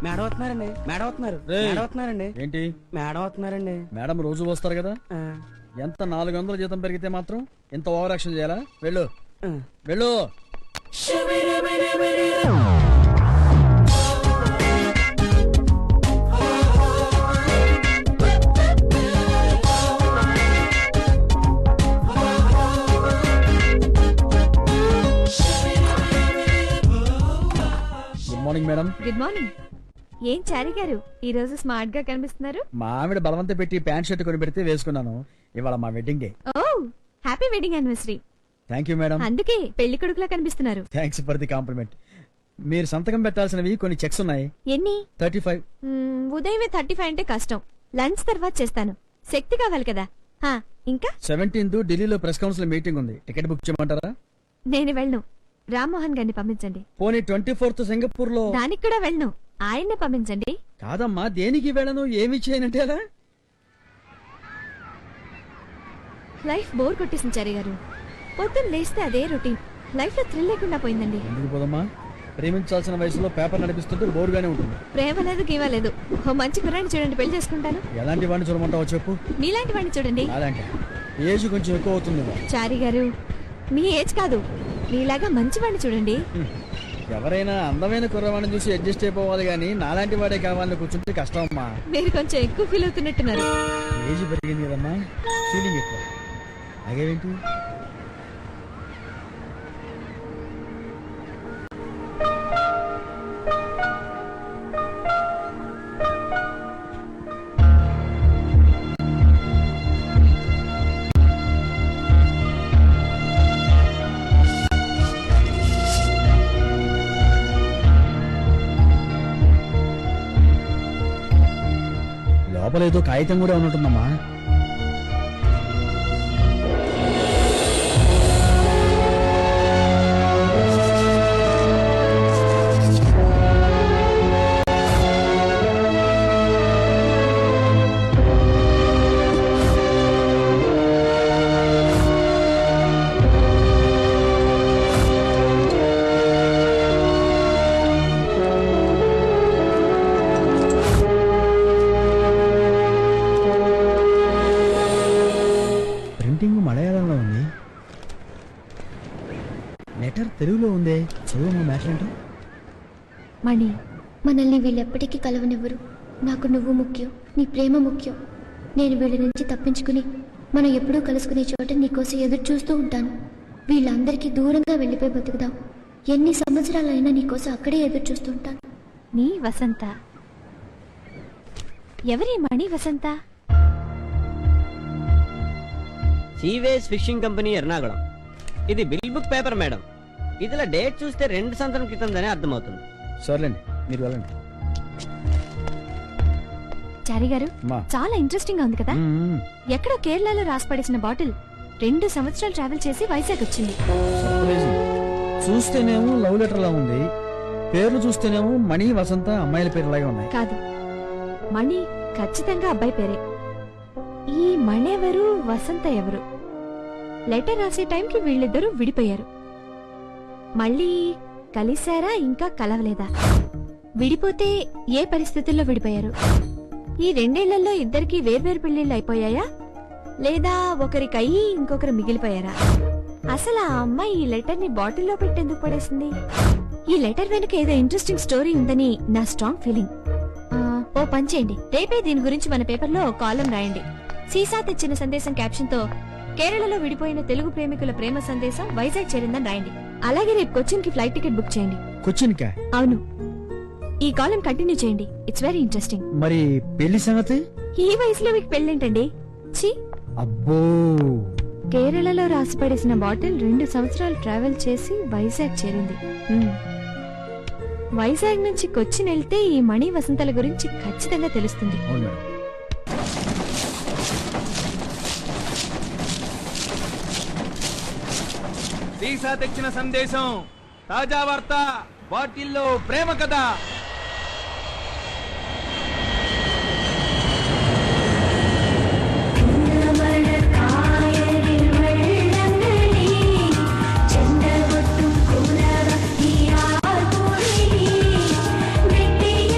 Madam వస్తున్నారండి. Madam వస్తున్నారు. Madam వస్తున్నారండి. ఏంటి మేడం వస్తున్నారండి. మేడం రోజు వస్తారు కదా. ఎంత 400 జీతం పెరిగితే మాత్రం ఇంత ఓవర్ యాక్షన్ చేయాలా? వెళ్ళు వెళ్ళు. Good morning madam. Good morning. ఏం చారి గారు ఈ రోజు స్మార్ట్ గా కనిపిస్తున్నారు? మా ఆవిడ బలవంత పెట్టి ప్యాంట్ షర్ట్ కొని పెడితే వేసుకున్నాను. ఇవాళ మా wedding day. Oh happy wedding anniversary. Thank you madam. అందుకే పెళ్లి కొడుకులా కనిపిస్తున్నారు. Thanks for the compliment. మీరు సంతకం పెట్టాల్సినవి కొన్ని చెక్స్ ఉన్నాయి. ఎన్ని? 35. ఉదయమే 35 అంటే కష్టం. లంచ్ తర్వాత చేస్తాను. శక్తి కావాలి కదా. ఇంకా 17th ఢిల్లీలో ప్రెస్ కౌన్సిల్ మీటింగ్ ఉంది. టికెట్ బుక్ చేయమంటారా? నేను వెళ్ళను. రామ్మోహన్ గారిని పంపించండి. పోనీ 24th సింగపూర్ లో. దానికి కూడా వెళ్ళను. ఆయన్నే పంపించండి. కాదమ్మా, దేనికి వెళ్ళను, ఏమి చేయనంటే అలా. లైఫ్ బోర్ కొట్టేసింది చారి గారు. పొద్దున్న లేస్తే అదే రొటీన్. లైఫ్ లో థ్రిల్ లేకుండా పోయిందండి. ఎందుకు పోదమ్మా? ప్రేమించాల్సిన వయసులో పేపర్ నడిపిస్తుంటే బోర్గానే ఉంటుంది. ప్రేమ లేదు గీవా లేదు. ఓ మంచి కుర్రాన్ని చూడండి, పెళ్లి చేసుకుంటాను. ఎలాంటి వాడిని చూడమంటావో చెప్పు. మీలాంటి వాడిని చూడండి. అలాంటి ఏజ్ కొంచెం ఎక్కువ అవుతుంది. చారి గారు మీ ఏజ్ కాదు, మీలాగా మంచి వాడిని చూడండి. ఎవరైనా అందమైన కుర్రవాడిని చూసి అడ్జస్ట్ అయిపోవాలి గానీ నాలాంటి వాడే కావాలని కూర్చుంటే కష్టం అమ్మా. మీరు కొంచెం ఎక్కువ ఫీల్ అవుతున్నట్టున్నారు. ఏజ్ పెరిగింది కదమ్మా, ఫీలింగ్ ఎక్కువ. అగేంటి? లోపలేదో కాగితం కూడా ఉన్నట్టుందమ్మా. మలయాళంలో ఉంది, లెటర్ తెలుగులో ఉంది. చదువు మ్యాటర్ ఏంటో. మణి, మనల్ని వీళ్ళెప్పటికీ కలవనివ్వరు. నాకు నువ్వు ముఖ్యం, నీ ప్రేమ ముఖ్యం. నేను వీళ్ళ నుంచి తప్పించుకుని మనం ఎప్పుడూ కలుసుకునే చోట నీకోసం ఎదురు చూస్తూ ఉంటాను. వీళ్ళందరికీ దూరంగా వెళ్ళిపోయి బతుకుదాం. ఎన్ని సంవత్సరాలైనా నీకోసం అక్కడే ఎదురు చూస్తూ ఉంటాను. నీ వసంత. ఎవరి Mani Vasantha? Seaways fishing company Ernakulam. ఇది బిల్ బుక్ పేపర్ మేడం. ఇదిలా డేట్ చూస్తే 2 సంవత్సరం క్రితందనే అర్థమవుతుంది. సర్లేండి, మీరు వెళ్ళండి. చారి గారు చాలా ఇంట్రెస్టింగ్ గా ఉంది కదా. ఎక్కడో కేరళలో రాసిపడేసిన బాటిల్ 2 సంవత్సరాలు ట్రావెల్ చేసి వైజాగ్ వచ్చింది. చూస్తేనేమో లవ్ లెటర్ లా ఉంది, పేర్లు చూస్తేనేమో మణి వసంత అమ్మాయిల పేర్లాగే ఉన్నాయి. కాదు, మణి ఖచ్చితంగా అబ్బాయి పేరే. ఈ మణెవరు, వసంత ఎవరు? లెటర్ రాసే టైంకి వీళ్ళిద్దరూ విడిపోయారు. మళ్ళీ కలిశారా, ఇంకా కలవలేదా? విడిపోతే ఏ పరిస్థితుల్లో విడిపోయారు? ఈ 2 ఏళ్లలో ఇద్దరికి వేర్వేరు పెళ్లిళ్ళు అయిపోయాయా, లేదా ఒకరికి అయ్యి ఇంకొకరు మిగిలిపోయారా? అసలు ఆ అమ్మాయి ఈ లెటర్ ని బాటిల్లో పెట్టేందుకు పడేసింది? ఈ లెటర్ వెనుక ఏదో ఇంట్రెస్టింగ్ స్టోరీ ఉందని నా స్ట్రాంగ్ ఫీలింగ్. ఓ పని చేయండి, రేపే దీని గురించి మన పేపర్లో కాలం రాయండి. సీసా తెచ్చిన సందేశం క్యాప్షన్ తో కేరళలో విడిపోయిన తెలుగు ప్రేమికుల ప్రేమ సందేశం వైజాగ్ చేరిందని రాయండి. అలాగే రేపు కొచ్చిన్ కి ఫ్లైట్ టికెట్ బుక్ చేయండి. కొచ్చిన్ కా? అవును. ఈ కాలం కంటిన్యూ చేయండి, ఇట్స్ వెరీ ఇంట్రెస్టింగ్. మరి పెళ్లి సంగతి? ఈ వయసులో మీకు పెళ్ళేంటండి? ఛీ! అబ్బో, కేరళలో రాసిపడేసిన బాటిల్ 2 సంవత్సరాలు ట్రావెల్ చేసి వైజాగ్ చేరింది. వైజాగ్ నుంచి కొచ్చిన్ వెళ్తే ఈ మణి వసంతల గురించి ఖచ్చితంగా తెలుస్తుంది. సీసా తెచ్చిన సందేశం, తాజా వార్త, బాటిల్లో ప్రేమ కథ. చెండగొట్టు కూరగా ఈ ఆర్పుని వెట్టియ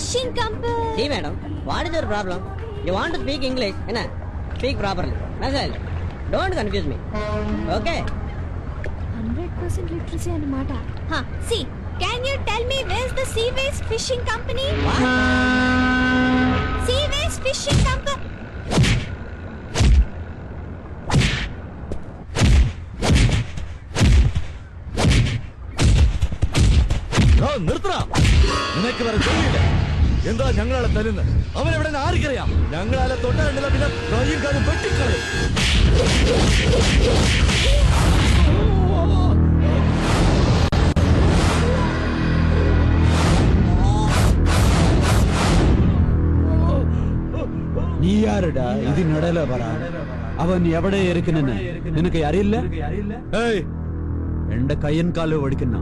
fishing company. See, madam, what is your problem? You want to speak English? Enna? Speak properly. Message. Don't confuse me. Okay? 100% literacy అన్నమాట. See, can you tell me where's the Seaways Fishing Company? What? Seaways Fishing Company. നിർത്തടാ, നിനക്ക് വേറെ ജോലിയില്ല. എന്താ ഞങ്ങളാളെ തല്ലുന്നത്? അവൻ എവിടെ ആർക്കറിയാം? ഞങ്ങളാലെ തൊട്ട പിന്നെ കൈയും കാലും വെട്ടിക്കളയും. நீ யாருடா? இது நடல வரா. அவன் எவடே இருக்குன்னு நினக்கு அறியில்ல. ഏയ്, എന്റെ കയ്യൻ കാല് ഓടിക്കുന്ന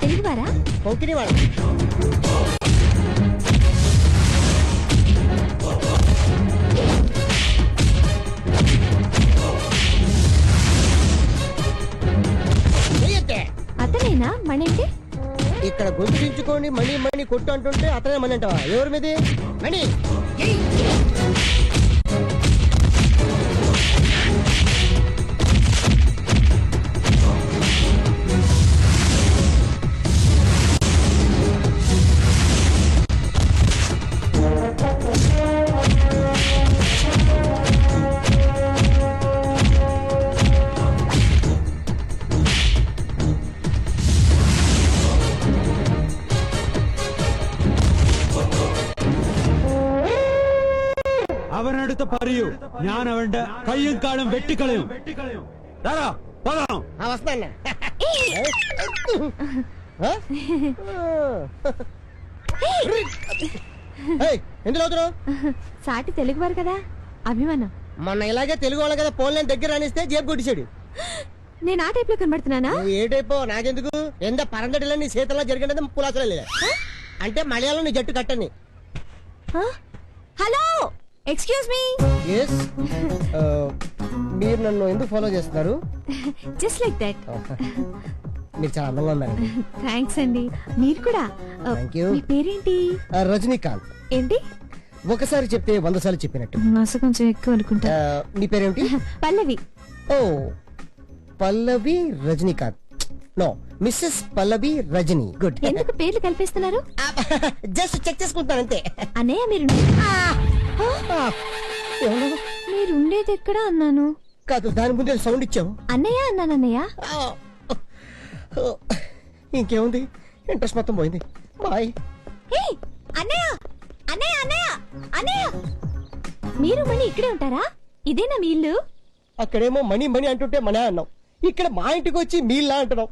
తెలుగువారా? Konkini వాడు. అతనేనా మణేంటి? ఇక్కడ గొంతు దించుకొని మణి మణి కొట్టు అంటుంటే అతనే మణి అంటావా? ఎవరి మీది మణి? അവനടുത്ത് പറയൂ, ഞാൻ അവന്റെ കയ്യും കാലും വെട്ടിക്കളയും. ദാടാ, പോകാം. వస్తాను. ఎందులో అవుతున్నావు? సాటి తెలుగువారు కదా, అభిమానం. మొన్న ఇలాగే తెలుగు వాళ్ళ కదా ఫోన్ లైన్ దగ్గర అనిస్తే జేబు కొట్టించాడు. నేను ఆ టైప్ లో కనబడుతున్నానా? నువ్వు ఏ టైపో నాకెందుకు? ఎంత పరందడిలో నీ చేతల్లో జరిగినది పులాసలే లేదా అంటే మలయాళం నీ జట్టు కట్టని. Hello, excuse me. ఎస్, మీరు నన్ను ఎందుకు ఫాలో చేస్తున్నారు? Just like that. మీరు చాలా అందంగా ఉన్నారు. థ్యాంక్స్ అండి, మీరు కూడా. Thank you. మీ పేరేంటి? రజనీకాంత్. ఏంటి? ఒకసారి చెప్తే 100 సార్లు చెప్పినట్టు. మసు కొంచెం ఎక్కువ అనుకుంటా. నీ పేరేమిటి? పల్లవి. ఓ, పల్లవి రజనీకాంత్. నో, మిస్సెస్ పల్లవి రజనీ. గుడ్. ఎందుకు పేర్లు కల్పిస్తున్నారు? జస్ట్ చెక్ చేసుకుంటాను అంతే. అన్నయ్య, మీరు మీరు ఉండేది ఎక్కడ అన్నాను? కాదు, దాని ముందే సౌండ్ ఇచ్చావు. అన్నయ్య అన్నాను. అన్నయ్య ఇంకేముంది, ఇంట్రెస్ట్ మొత్తం పోయింది. బాయ్. అన్నయ్య అన్నయ్య అన్నయ్య అన్నయ్య, మీరు మళ్ళీ ఇక్కడే ఉంటారా? ఇదేనా మీ ఇల్లు? అక్కడేమో మణి మణి అంటుంటే మనే అన్నావు, ఇక్కడ మా ఇంటికి వచ్చి మీల్లా అంటున్నావు.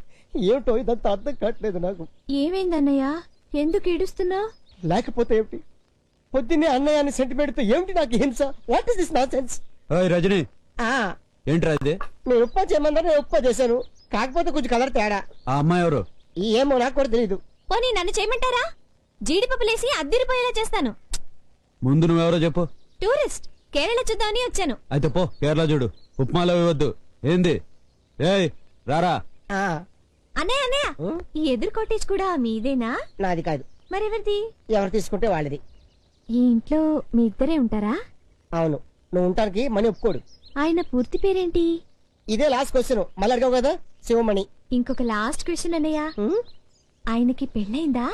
ఏమిటో ఇదంతా అర్థం కావట్లేదు నాకు. ఏమైంది అన్నయ్య? ఎందుకు ఏడుస్తున్నావు? లేకపోతే ఏమిటి, పొద్దున్నే అన్నయ్య అని సెంటిమెంట్ తో ఏమిటి నాకు హింస? What is this nonsense? ఓయ్ రజనీ, ఏంట్రా ఇది? నేను ఉప్పా చేయమన్నారు, నేను ఉప్పా చేశాను. కాకపోతే కొంచెం కలర్ తేడా. ఆ అమ్మాయి ఎవరు? ఏమో నాకు కూడా తెలీదు. పోనీ నన్ను చేయమంటారా? జీడిపప్పులేసి అద్దిరిపోయేలా చేస్తాను. ముందు నువ్వెవరో చెప్పు. టూరిస్ట్, కేరళ చూద్దామని వచ్చాను. అయితే పో, కేరళ చూడు. ఉప్మాలో ఇవ్వద్దు. ఏంది? ఏయ్ రారా. అన్నయ్య అన్నయ్య, ఈ ఎదురు కాటేజ్ కూడా మీదేనా? నాది కాదు. మరెవరిది? ఎవరు తీసుకుంటే వాళ్ళది. ఈ ఇంట్లో మీ ఇద్దరే ఉంటారా? అవును, నువ్వు ఉంటానికి మనీ ఒప్పుకోడు. ఆయన పూర్తి పేరేంటి? ఇదే లాస్ట్ క్వశ్చన్ మళ్ళీ అడిగావు కదా శివమణి. ఇంకొక లాస్ట్ క్వశ్చన్ అన్నయ్య, ఉమ్, ఆయనకి పెళ్ళైందా?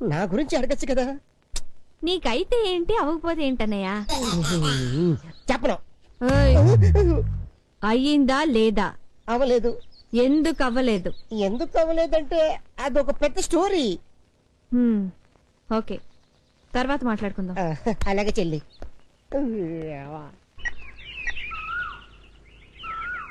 నా గురించి అడగచ్చు కదా. నీకైతే ఏంటి, అవ్వకపోతే ఏంటన్నయ్య? చెప్పను. ఓయ్, అయ్యిందా లేదా? అవ్వలేదు. ఎందుకు అవ్వలేదు? ఎందుకు అవ్వలేదంటే అదొక పెద్ద స్టోరీ. ఓకే, తర్వాత మాట్లాడుకుందాం. అలాగే చెల్లి.